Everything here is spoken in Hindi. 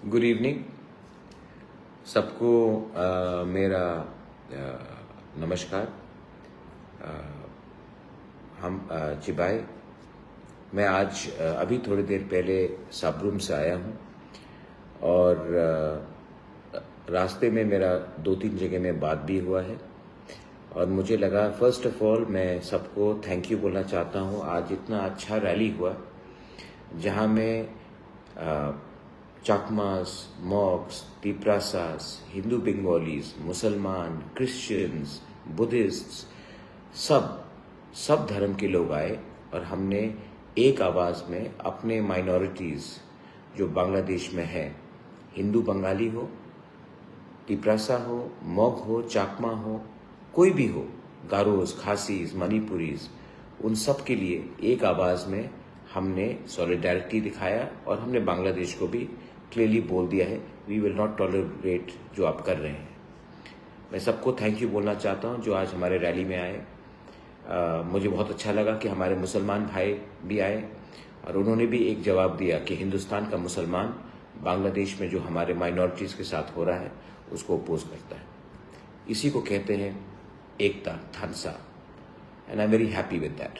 गुड इवनिंग सबको। मेरा नमस्कार। हम चिबाई। मैं आज अभी थोड़ी देर पहले साबरूम से आया हूँ और रास्ते में मेरा 2-3 जगह में बात भी हुआ है और मुझे लगा फर्स्ट ऑफ ऑल मैं सबको थैंक यू बोलना चाहता हूँ। आज इतना अच्छा रैली हुआ जहाँ में चाकमास, मॉक्स, तिप्रासास, हिंदू बंगालीज, मुसलमान, क्रिश्चियंस, बुद्धिस्ट्स, सब धर्म के लोग आए और हमने एक आवाज़ में अपने माइनॉरिटीज़ जो बांग्लादेश में है, हिंदू बंगाली हो, तिप्रासा हो, मॉग हो, चाकमा हो, कोई भी हो, गारोज, खासीज, मणिपुरीज, उन सब के लिए एक आवाज़ में हमने सॉलिडारिटी दिखाया और हमने बांग्लादेश को भी क्लियरली बोल दिया है वी विल नॉट टॉलरेट जो आप कर रहे हैं। मैं सबको थैंक यू बोलना चाहता हूं जो आज हमारे रैली में आए। मुझे बहुत अच्छा लगा कि हमारे मुसलमान भाई भी आए और उन्होंने भी एक जवाब दिया कि हिंदुस्तान का मुसलमान बांग्लादेश में जो हमारे माइनॉरिटीज़ के साथ हो रहा है उसको अपोज करता है। इसी को कहते हैं एकता, थानसा, and I am very happy with that.